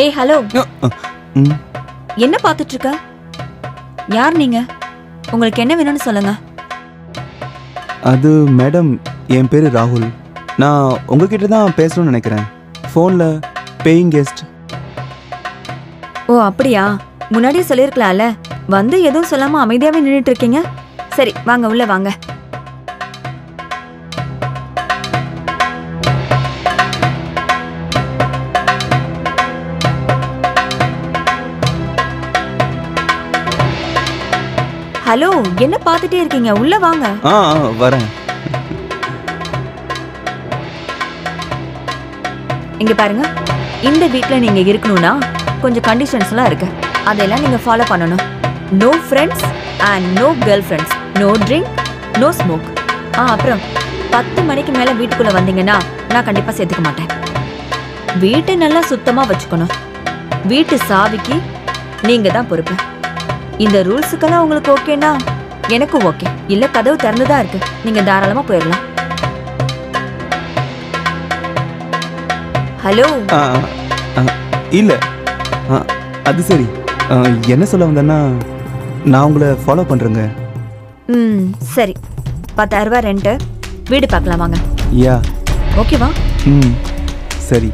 Hey hello, என்ன பார்த்துட்டு இருக்க? யார் நீங்க? உங்களுக்கு என்ன வேணும்னு சொல்லுங்க. அது மேடம், என் பேரு ராகுல். நான் உங்ககிட்ட தான் பேசணும்னு நினைக்கிறேன். ஃபோனில் பேயிங் கெஸ்ட். ஓ அப்படியா? முன்னாடியே சொல்லியிருக்கலாம்ல. வந்து எதுவும் சொல்லாம அமைதியாவே நின்றுட்டு இருக்கீங்க. சரி வாங்க, உள்ள வாங்க. ஹலோ, என்ன பார்த்துட்டே இருக்கீங்க? உள்ள வாங்க. வரேன். இங்க பாருங்க, இந்த வீட்ல நீங்க இருக்கணும்னா கொஞ்சம் கண்டிஷன்ஸ்லாம் இருக்கு. அதெல்லாம் நீங்க ஃபாலோ பண்ணணும். No friends and no girlfriends, no drink, no smoke. அப்புறம் 10 மணிக்கு மேல வீட்டுக்குள்ள வந்தீங்கன்னா நான் கண்டிப்பா சேர்த்துக்க மாட்டேன். வீட்டை நல்லா சுத்தமா வச்சுக்கணும். வீட்டு சாவிக்கு நீங்க தான் பொறுப்பு. இந்த ரூல்ஸுக்கெல்லாம் உங்களுக்கு ஓகேனா எனக்கும் ஓகே. இல்ல கதவு திறந்துதான் இருக்கு, நீங்க தாராளமா போயிடலாம். ஹலோ. இல்ல, அது சரி. என்ன சொல்ல வந்தேன்னா, நான் உங்களை ஃபாலோ பண்றேங்க. சரி, 10,000 ரூபாய் ரெண்ட். வீடு பார்க்கலாம் வாங்க. யா, ஓகேவா? சரி.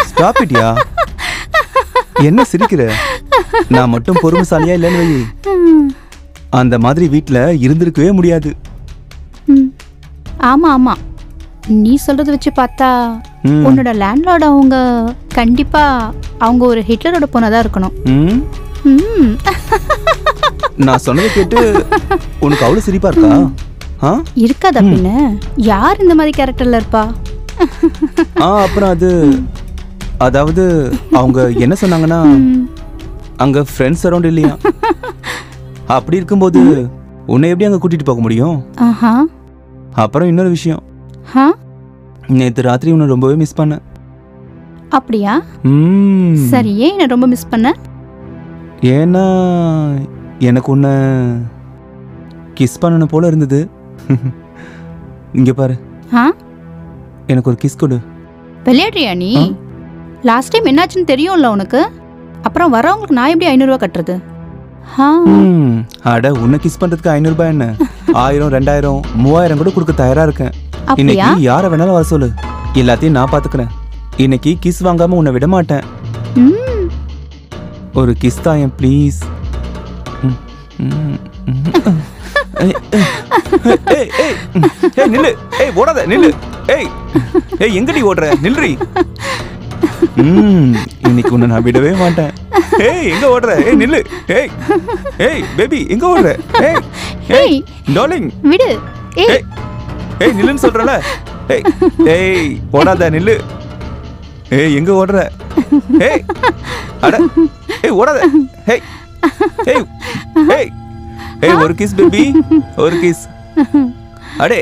Stop it yeah. என்ன சிரிக்கிற? நான் மட்டும் பொறுமைசாலியா இல்லைன்னு வை, அந்த மாதிரி வீட்டில் இருந்திருக்கவே முடியாது. ஆமா ஆமா, நீ சொல்றத வச்சு பார்த்தா உன்னோட லேண்ட்லார்ட் அவங்க கண்டிப்பா அவங்க ஒரு ஹிட்லரோட பொண்ணா இருக்கணும். நான் சொன்னதை கேட்டு உனக்கு அவ்வளவு சிரிப்பா இருக்கா? இருக்காதா பின்ன? யார் இந்த மாதிரி கேரக்டர்ல இருப்பா? அப்புறம் அதாவது அவங்க என்ன சொன்னாங்கன்னா, அங்க ஃப்ரெண்ட்ஸ் அரௌண்ட் இல்லையா. அப்படி இருக்கும்போது உன்னை எப்படி அங்க கூட்டிட்டு போக முடியும்? அப்புறம் இன்னொரு விஷயம், நேத்து ராத்திரி உன்னை ரொம்பவே மிஸ் பண்ண. அப்படியா? சரி, ஏன் என்ன ரொம்ப மிஸ் பண்ண? ஏன்னா எனக்கு உன்னை கிஸ் பண்ணணும் போல இருந்தது. இங்க பாரு, எனக்கு ஒரு கிஸ் கொடு. விளையாடுறியா நீ? லாஸ்ட் டைம் என்னாச்சுன்னு தெரியும்ல உனக்கு. அப்புறம் வரவங்களுக்கு நான் எப்படி 500 ரூபாய் கட்டுறது? அட, உன்னை கிஸ் பண்றதுக்கு 500 ரூபாய் என்ன, 1000, 2000, 3000 கூட கொடுக்க தயாரா இருக்கேன். இன்னைக்கு யார வேணாலும் வர சொல்லு, எல்லாத்தையும் நான் பாத்துக்கிறேன். இன்னைக்கு கிஸ் வாங்காம உன்னை விட மாட்டேன். ஒரு கிஸ் தாயேன் ப்ளீஸ். நில்லு, ஓடாத, நில்லு. எங்கடி ஓடுற? நில்றி. இன்னைக்கு உன்னை நான் விடவே மாட்டேன். எங்க ஓடுற? நில்லு. பேபி, எங்க ஓடுற? டார்லிங் விடு. நில்லுன்னு சொல்றல. ஓடாத, நில்லு. எங்க ஓடுற? அட, ஓடாத. ஒரு கிஸ் பேபி, ஒரு கிஸ். அடே,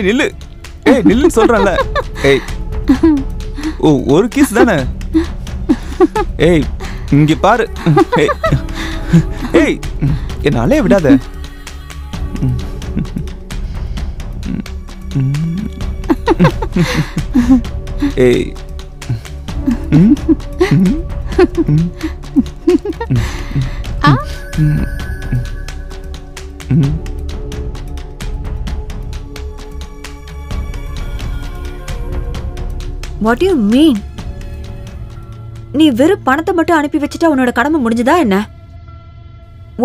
நில்லு. நில்லுன்னு சொல்றல. ஓ ஒரு கிஸ் தானே. ஏய் இங்க பாரு. ஏய், ஏய் என்னாலே விடாத. ஏய் வாட் யூ மீன்? நீ வெறும் பணத்தை மட்டும் அனுப்பி வச்சுட்டா உன்னோட கடமை முடிஞ்சுதா என்ன?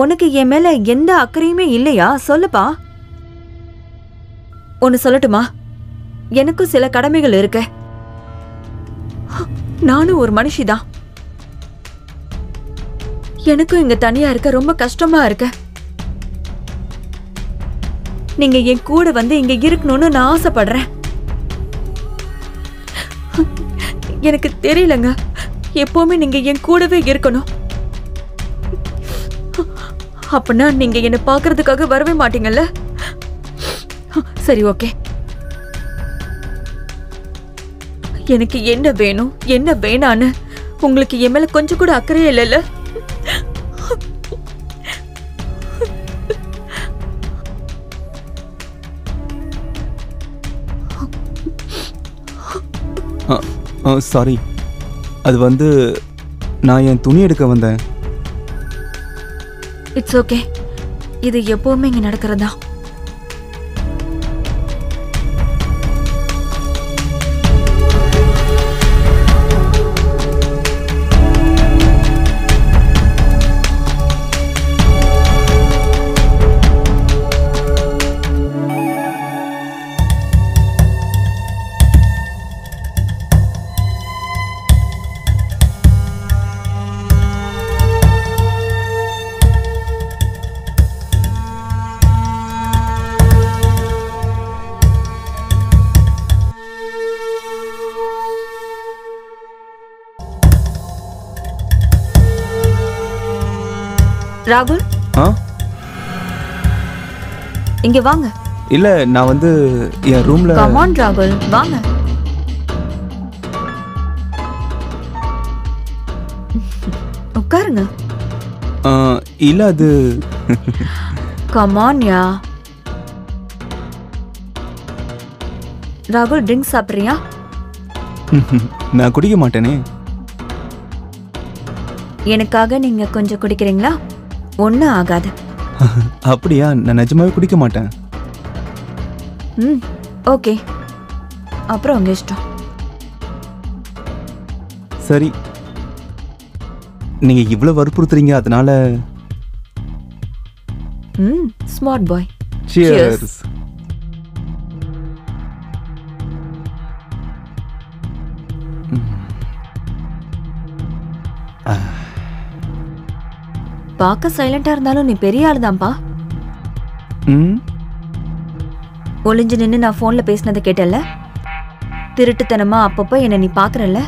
உனக்கு என் மேல எந்த அக்கறையுமே இல்லையா? சொல்லுப்பா. ஒன்னு சொல்லட்டுமா? எனக்கும் சில கடமைகள் இருக்கு. நானும் ஒரு மனுஷிதான். எனக்கும் இங்க தனியா இருக்க ரொம்ப கஷ்டமா இருக்கு. நீங்க என் கூட வந்து இங்க இருக்கணும்னு நான் ஆசைப்படுறேன். எனக்கு தெரியலங்க, எப்பவுமே நீங்க என் கூடவே இருக்கணும். அப்படின்னா நீங்க என்ன பாக்குறதுக்காக வரவே மாட்டீங்கல்ல? சரி, ஓகே. எனக்கு என்ன வேணும் என்ன வேணான்னு உங்களுக்கு என் மேல கொஞ்சம் கூட அக்கறையே இல்லைல்ல? சாரி, அது வந்து நான் என் துணி எடுக்க வந்தேன். இட்ஸ் ஓகே, இது எப்பவுமே இங்க நடக்கிறதா. ராகுல், இங்க வாங்க. இல்ல, நான் வந்து என் ரூம்ல. கம் ஆன் ராகுல், வாங்க. உட்காருங்க. இல்ல அது. கம் ஆன் யா. ராகுல், ட்ரிங்க் சாப்பிடுறியா? நான் குடிக்க மாட்டேனே. எனக்காக நீங்க கொஞ்சம் குடிக்கிறீங்களா? ஒன்னும் ஆகாது. அப்படியா? நான் நிஜமாவே குடிக்க மாட்டேன். ஓகே, அப்புறம் உங்க இஷ்டம். சரி, நீங்க இவ்வளவு வற்புறுத்துறீங்க, அதனால. Smart boy. சியர்ஸ். பார்க்க சைலண்டா இருந்தாலும் நீ பெரிய ஆளுதான்ப்பா. ஒளிஞ்சு நின்னு நான் போன்ல பேசினதை கேட்டல? திருட்டுத்தனமா அப்பப்போ என்ன நீ பாக்குறல்ல?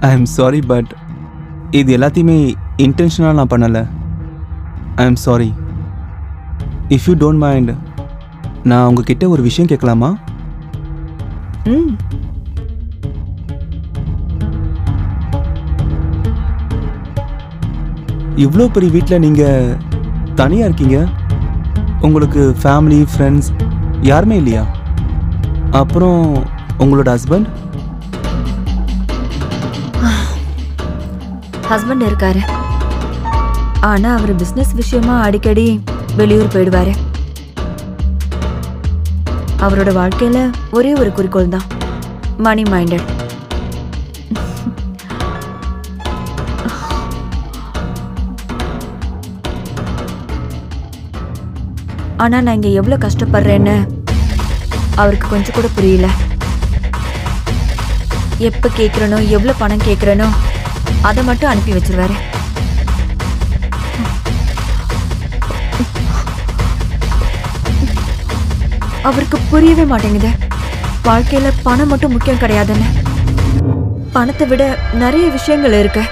ஐ எம் சாரி, பட் இது எல்லாத்தையுமே இன்டென்ஷனலா நான் பண்ணல. I am sorry. If you don't mind, நான் உங்ககிட்ட ஒரு விஷயம் கேட்கலாமா? இவ்வளோ பெரிய வீட்டில் நீங்கள் தனியாக இருக்கீங்க. உங்களுக்கு ஃபேமிலி, ஃப்ரெண்ட்ஸ் யாருமே இல்லையா? அப்புறம் உங்களோட ஹஸ்பண்ட்? ஹஸ்பண்ட் இருக்காரு, ஆனா அவர் பிசினஸ் விஷயமா அடிக்கடி வெளியூர் போயிடுவாரு. அவரோட வாழ்க்கையில ஒரே ஒரு குறிக்கோள் தான், மணி மைண்டட். ஆனா நான் இங்க எவ்வளவு கஷ்டப்படுறேன்னு அவருக்கு கொஞ்சம் கூட புரியல. எப்ப கேக்குறனோ, எவ்வளவு பணம் கேக்குறனோ அதை மட்டும் அனுப்பி வச்சிருவாரு. அவருக்கு புரியவே மாட்டேங்குது, வாழ்க்கையில பணம் மட்டும் முக்கியம் கிடையாதுன்னு. பணத்தை விட நிறைய விஷயங்கள் இருக்கு.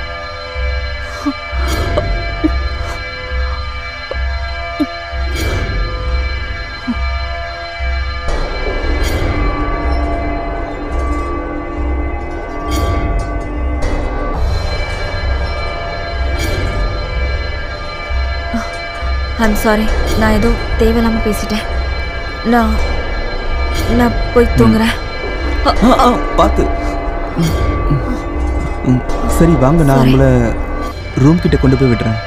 ஐம் சாரி, நான் ஏதோ தேவையில்லாம பேசிட்டேன். நான் போய் தூங்குறேன். பார்த்து. சரி வாங்க, நான் உங்களை ரூம் கிட்ட கொண்டு போய் விடுறேன்.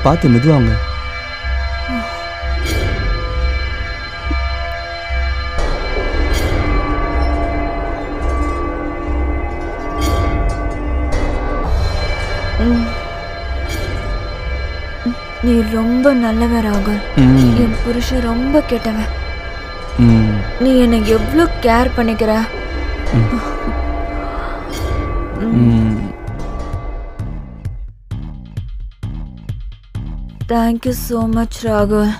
பார்த்து மெதுவாங்க. நீ ரொம்ப நல்லவ ராகுல். என் புருஷன் ரொம்ப கெட்டவன். நீ என்னை எவ்வளோ கேர் பண்ணிக்கிற. தேங்க்யூ ஸோ மச் ராகுல்.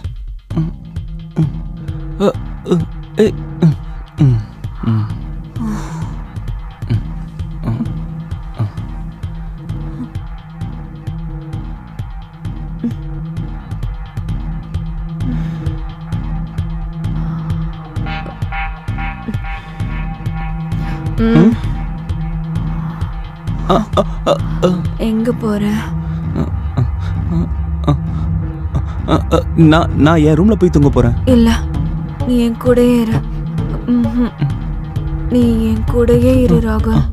எங்க போற? நான் என் ரூம்ல போய் தூங்க போறேன். இல்ல, நீ என் கூடயே இரு. நீ என் கூடயே இரு ராகுல்.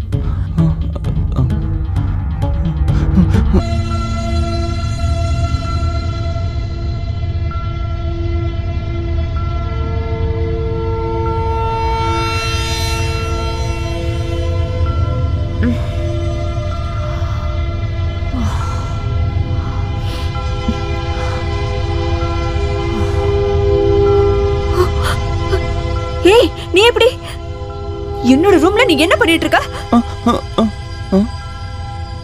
ஏய், நீ எப்படி என்னோட ரூம்ல நீ என்ன பண்ணிட்டு இருக்க?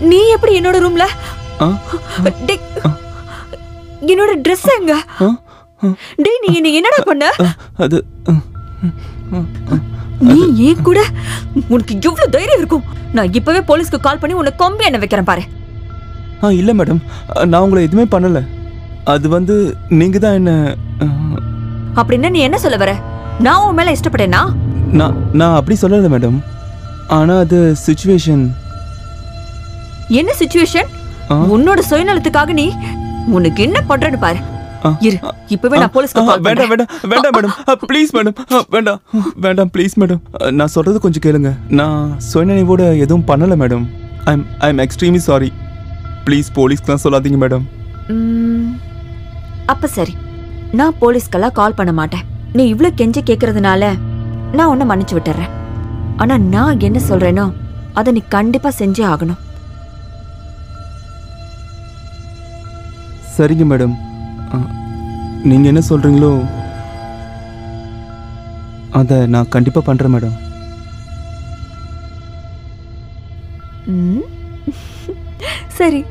நீ எப்படி என்னோட ரூம்ல? என்னோட Dress எங்க? டேய், நீ என்னடா பண்ண? அது நீ ஏன் கூட உனக்கு எவ்வளவு தைரியம் இருக்கும்? நான் இப்பவே போலீஸ்க்கு கால் பண்ணி உன்னை கொம்பி என்ன வைக்கிறேன் பாரு. இல்ல மேடம், நான் உங்களை எதுவுமே பண்ணல. அது வந்து நீங்க தான் என்ன. அப்படின்னா நீ என்ன சொல்ல வர? நான் உன் மேல இஷ்டப்பட்டேனா? நான் அப்படி சொல்லல மேடம். ஆனா அது சிச்சுவேஷன். என்ன சிச்சுவேஷன்? உன்னோட சுயநலத்துக்காக நீ உனக்கு என்ன பண்றன்னு பாரு. இரு, இப்பவே நான் போலீஸ்க்கு கால் பண்றேன். வேண்டாம் மேடம், ப்ளீஸ் மேடம், வேண்டாம் ப்ளீஸ் மேடம். நான் சொல்றது கொஞ்சம் கேளுங்க. நான் சுயநினைவோட எதுவும் பண்ணல madam. I am extremely sorry. Please போலீஸ்க்குலாம் சொல்லாதீங்க மேடம். அப்ப சரி, நான் போலீஸ்க்கெல்லாம் கால் பண்ண மாட்டேன். நீ இவ்ளோ கெஞ்சி கேக்குறதுனால நான் உன்னை மன்னிச்சு விட்டுறேன். ஆனா நான் என்ன சொல்றேனோ அதை நீ கண்டிப்பா செஞ்சே ஆகணும். சரிங்க மேடம், நீங்க என்ன சொல்றீங்களோ அதை நான் கண்டிப்பா பண்றேன் மேடம். சரி.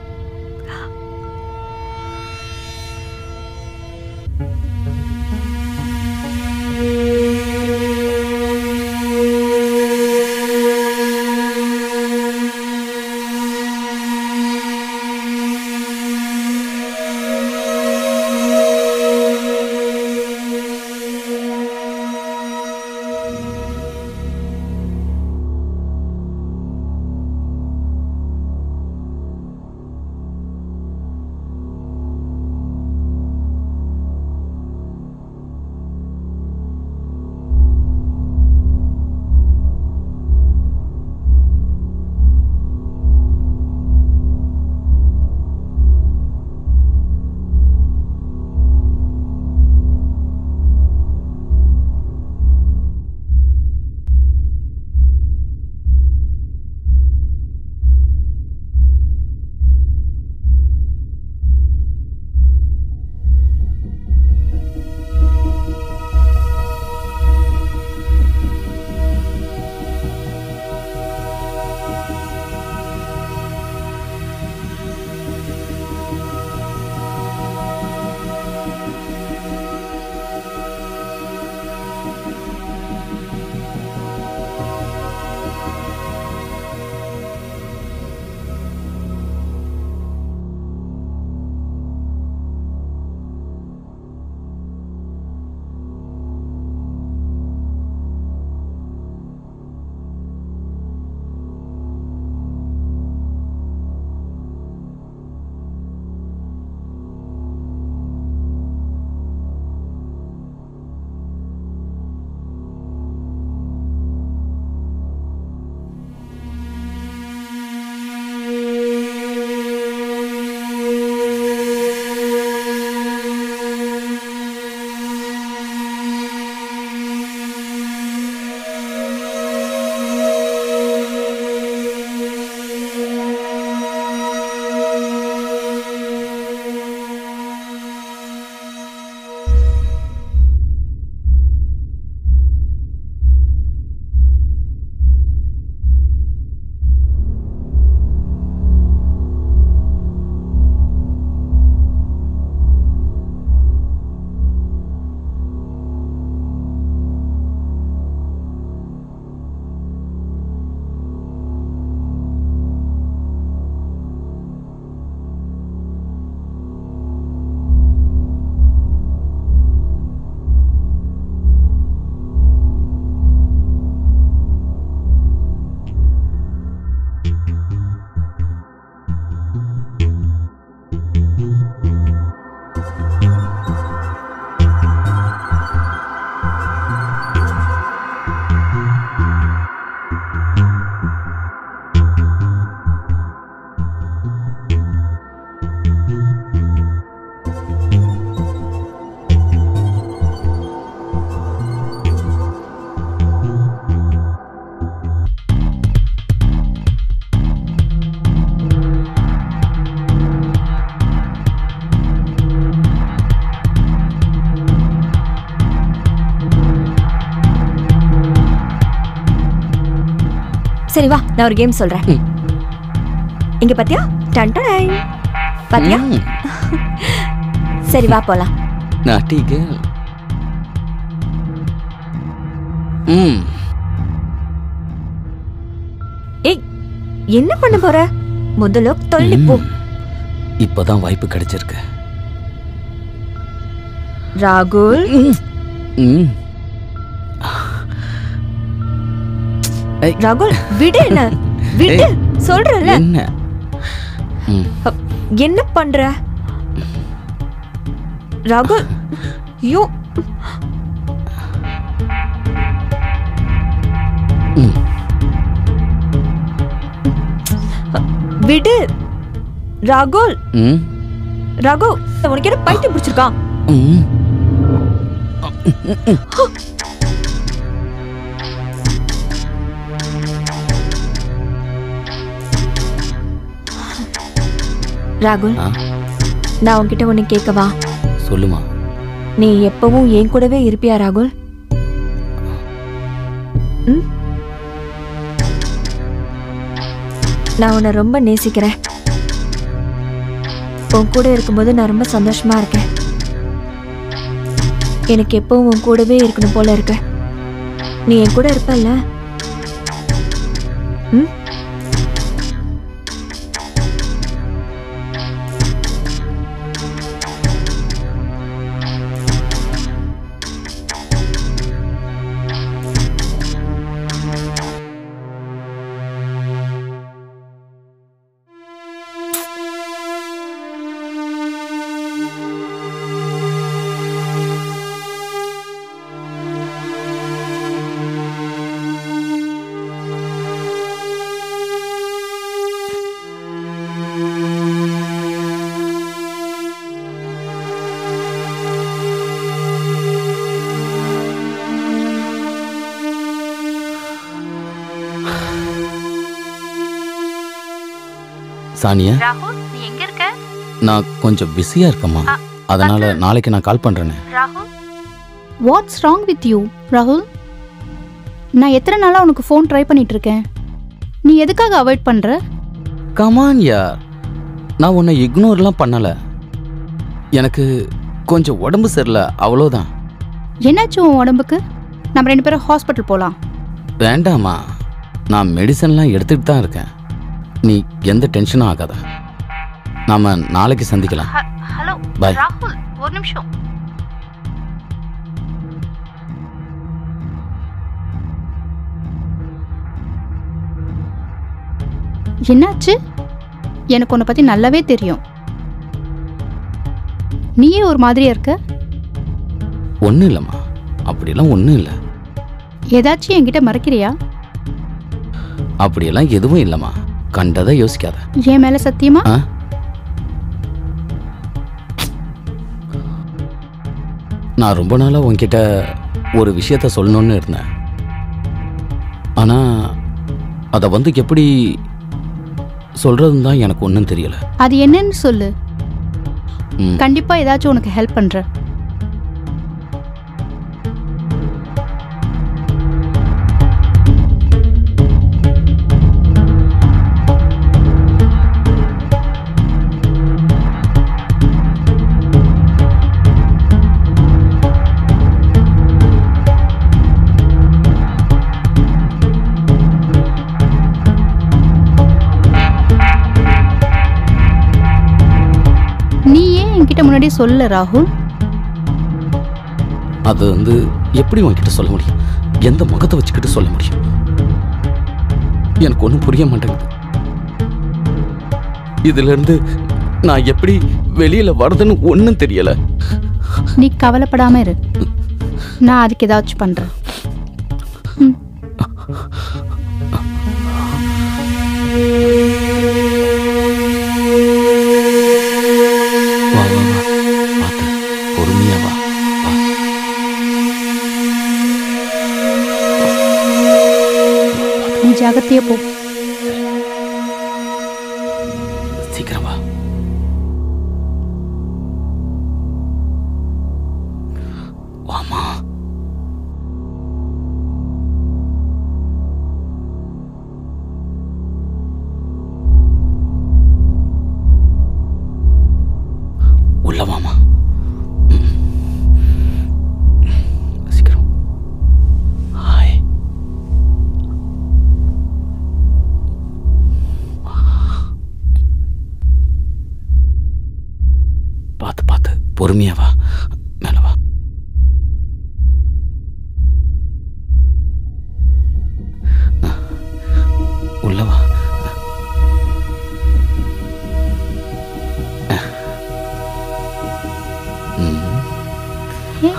சரி வா, நான் ஒரு கேம் சொல்றேன். இங்க பாத்தியா? Done done. பாத்தியா? சரி வா போலாம். நாட்டி கேர்ள். ஏய், என்ன பண்ண போற? முதல்ல தள்ளி போ. இப்பதான் வாய்ப்பு கிடைச்சிருக்கு. ராகுல், ராகுல் விடு. என்ன விடு சொல்றல. என்ன என்ன பண்ற ராகுல்? யூ விடு ராகுல். ராகு, உனக்கு என்ன பைத்தியம் பிடிச்சிருக்கா? ராகுல், நான் உன்கிட்ட ஒண்ணு கேட்கவா? சொல்லுமா. நீ எப்பவும் என் கூடவே இருப்பியா ராகுல்? நான் உன்னை ரொம்ப நேசிக்கிறேன். உன் கூட இருக்கும்போது நான் ரொம்ப சந்தோஷமா இருக்கேன். எனக்கு எப்பவும் உன் கூடவே இருக்கணும் போல இருக்கு. நீ என் கூட இருப்பல்ல? சானியா, ராகுல், நீ எங்க இருக்க? நான் கொஞ்சம் பிஸியா இருக்கேம்மா. அதனால நாளைக்கு நான் கால் பண்றேனே. ராகுல், வாட்ஸ் ராங் வித் யூ ராகுல்? நான் எத்தனை நாளா உனக்கு ஃபோன் ட்ரை பண்ணிட்டு இருக்கேன். நீ எதுக்காக அவாய்ட் பண்ற? கமான் யார், நான் உன்னை இக்னோர்லாம் பண்ணல. எனக்கு கொஞ்சம் உடம்பு சரியில்லை, அவ்வளோதான். என்னாச்சு உன் உடம்புக்கு? நம்ம 2 பேரும் ஹாஸ்பிட்டல் போலாம். வேண்டாமா, நான் மெடிசன்லாம் எடுத்துக்கிட்டு தான் இருக்கேன். நீ எந்த டென்ஷனும் ஆகாத. நாம நாளைக்கு சந்திக்கலாம். Hello bye. ராகுல், ஒரு நிமிஷம். என்னாச்சு? எனக்கு உன்னை பத்தி நல்லாவே தெரியும். நீயே ஒரு மாதிரியா இருக்க. ஒன்றும் இல்லைம்மா, அப்படியெல்லாம் ஒன்றும் இல்லை. ஏதாச்சும் என்கிட்ட மறைக்கிறியா? அப்படியெல்லாம் எதுவும் இல்லைம்மா, கண்டதை யோசிக்காத. என் மேல சத்தியமா? நான் ரொம்ப நாளா உன்கிட்ட ஒரு விஷயத்த சொல்லணும்னு இருந்தேன். ஆனா அதை எப்படி சொல்றதுன்னு தான் எனக்கு ஒன்றும் தெரியல. அது என்னன்னு சொல்லு. கண்டிப்பா ஏதாச்சும் உனக்கு ஹெல்ப் பண்றேன். முன்னாடி சொல்ல ராகுல். அது எப்படி உன்கிட்ட சொல்ல முடியும்? எந்த முகத்தை வச்சுக்கிட்டு சொல்ல முடியும்? எனக்கு ஒன்றும் புரிய மாட்டேங்குது. இதுல இருந்து நான் எப்படி வெளியில வரதுன்னு ஒன்றும் தெரியல. நீ கவலைப்படாம இரு, நான் அதுக்கு ஏதாச்சும் பண்றேன். நீ ஜாகிரதையா போ. சீக்கிரம் வா. வாமா. வா. பொறுமையா வா, மேல வா. உள்ள வா.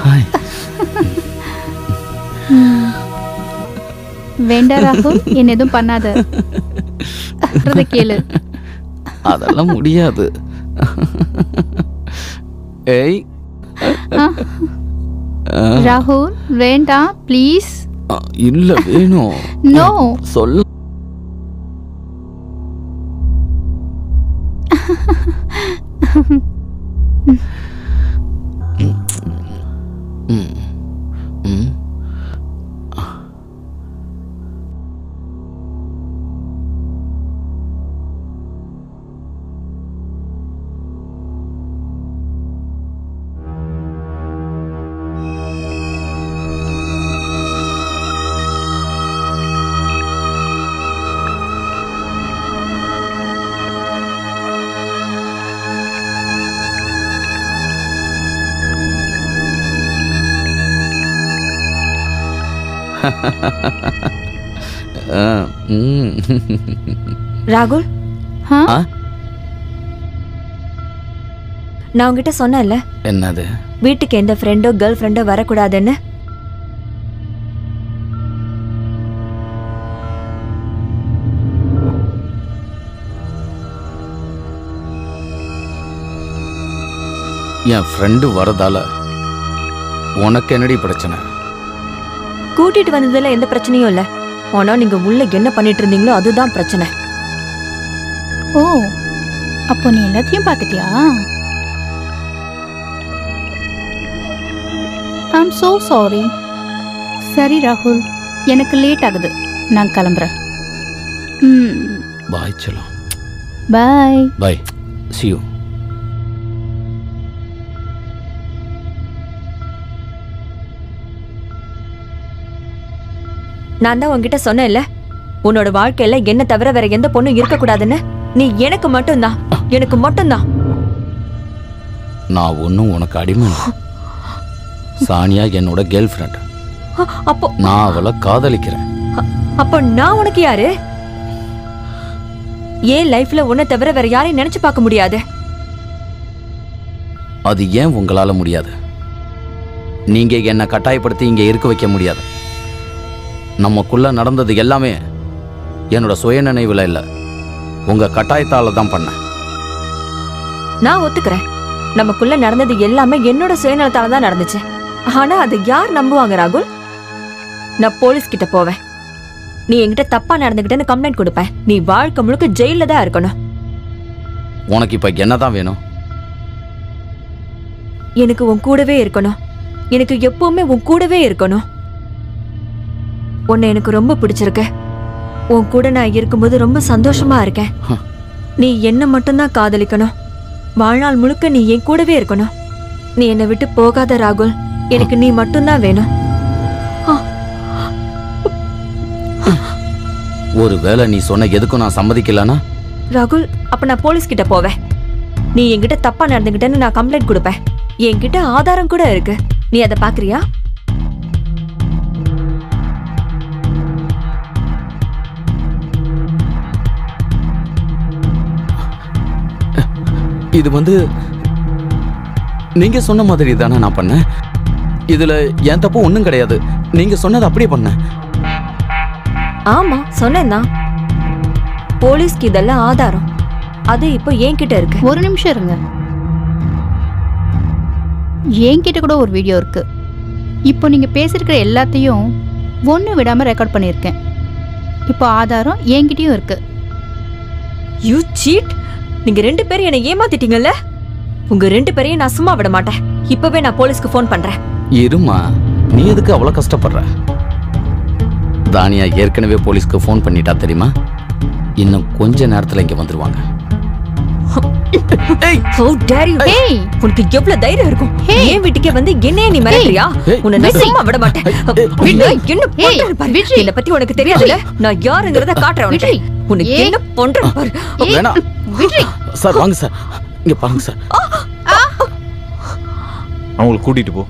ஹாய். வேண்டாம் ராகுல், என்ன எதுவும் பண்ணாத. கேளு. அதெல்லாம் முடியாது. ஏய் ராகுல் வேண்டாம் ப்ளீஸ். இல்ல வேணும். நோ சொல்லு. ராகுல், நான் உங்ககிட்ட சொன்னேன்ல, என்னது? வீட்டுக்கு எந்த ஃப்ரெண்டோ கேர்ள் ஃப்ரெண்டோ வரக்கூடாதுன்னு. என் ஃப்ரெண்டு வரதால உனக்கு என்னடி பிரச்சனை? கூட்டிட்டு வந்ததுல எந்த பிரச்சனையும் இல்ல. ஆனா நீங்க உள்ள என்ன பண்ணிட்டு இருந்தீங்களோ அதுதான் பிரச்சனை. ஓ, அப்போ நீ எல்லாத்தையும் பார்த்துட்டியா? I'm so sorry. சரி ராகுல், எனக்கு லேட் ஆகுது, நான் கிளம்புறேன். பாய் செல்லம். பாய். பாய். see you. நான் தான் உன்கிட்ட சொன்னேன்ல, உன்னோட வாழ்க்கையில என்ன தவிர வேற எந்த பொண்ணும் இருக்கக்கூடாதுன்னு. நீ எனக்கு மட்டும்தான், எனக்கு மட்டும்தான். நான் ஒன்னும் உனக்கு அடிமை. சானியா என்னோட கேர்ள் ஃப்ரெண்ட். அப்போ நான் அவளை காதலிக்கிறேன். அப்போ நான் உனக்கு யாரு? ஏன் லைஃப்ல உன்னை தவிர வேற யாரையும் நினைச்சு பார்க்க முடியாது? அது ஏன் உங்களால முடியாது? நீங்க என்ன கட்டாயப்படுத்தி இங்க இருக்க வைக்க முடியாது. நமக்குள்ள நடந்தது எல்லாமே என்னோட சுய நினைவுல இல்ல, உங்க கட்டாயத்தால தான் பண்ண. நான் ஒத்துக்கிறேன், நமக்குள்ள நடந்தது எல்லாமே என்னோட சுயநலத்தால தான் நடந்துச்சு. ஆனா அது யார் நம்புவாங்க ராகுல்? நான் போலீஸ் கிட்ட போவேன். நீ என்கிட்ட தப்பா நடந்துகிட்டேன்னு கம்ப்ளைண்ட் கொடுப்பேன். நீ வாழ்க்கை முழுக்க ஜெயில தான் இருக்கணும். உனக்கு இப்ப என்னதான் வேணும்? எனக்கு உன் கூடவே இருக்கணும். எனக்கு எப்பவுமே உன் கூடவே இருக்கணும். உன்னை எனக்கு ரொம்ப பிடிச்சிருக்கு. உன் கூட நான் இருக்கும்போது ரொம்ப சந்தோஷமா இருக்கேன். நீ என்ன மட்டும்தான் காதலிக்கணும். வாழ்நாள் முழுக்க நீ என் கூடவே இருக்கணும். நீ என்னை விட்டு போகாத ராகுல். எனக்கு நீ மட்டும்தான் வேணும். ஒருவேளை நீ சொன்ன எதுக்கும் நான் சம்மதிக்கலனா ராகுல், அப்ப நான் போலீஸ் கிட்ட போவேன். நீ என்கிட்ட தப்பா நடந்துகிட்டேன்னு நான் கம்ப்ளைண்ட் கொடுப்பேன். என்கிட்ட ஆதாரம் கூட இருக்கு. நீ அதை பாக்குறியா? இது நீங்க சொன்ன மாதிரி தானே நான் பண்ணேன். இதுல என் தப்பு ஒண்ணும் கிடையாது. நீங்க சொன்னது அப்படியே பண்ண. ஆமா, சொன்னேன். போலீஸ்க்கு இதெல்லாம் ஆதாரம். அது இப்போ என்கிட்ட இருக்கு. ஒரு நிமிஷம் இருங்க. என்கிட்ட கூட ஒரு வீடியோ இருக்கு. இப்போ நீங்க பேசிருக்கிற எல்லாத்தையும் ஒண்ணு விடாம ரெக்கார்ட் பண்ணிருக்கேன். இப்போ ஆதாரம் என்கிட்டயும் இருக்கு. You cheat. நீங்க ரெண்டு பேரும் என்னை ஏமாத்திட்டீங்கல்ல. உங்க ரெண்டு பேரையும் நான் சும்மா விட மாட்டேன். இப்பவே நான் போலீஸ்க்கு ஃபோன் பண்றேன். இருமா, நீ எதுக்கு அவ்வளவு கஷ்டப்படுற? தானியா ஏற்கனவே போலீஸ்க்கு ஃபோன் பண்ணிட்டா தெரியுமா? இன்னும் கொஞ்ச நேரத்துல இங்க வந்துருவாங்க. How dare you? உனக்கு எவ்வளவு தைரியம் இருக்கும்? ஏன் வீட்டுக்கே வந்து என்னைய நீ மிரட்டுறியா? உன்னை நான் சும்மா விட மாட்டேன். என்ன பண்றேன்னு பாரு. என்னை பத்தி உனக்கு தெரியாதுல்ல. நான் யாருங்கிறத காட்டுறேன் உனக்கு. உனக்கு என்ன பண்றேன்னு பாரு. வேணாம் சார், வாங்க சார், இங்க பாருங்க சார். அவங்களை கூட்டிட்டு போ.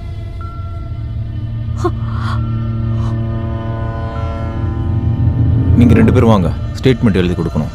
நீங்க 2 பேரும் வாங்க, ஸ்டேட்மெண்ட் எழுதி கொடுக்கணும்.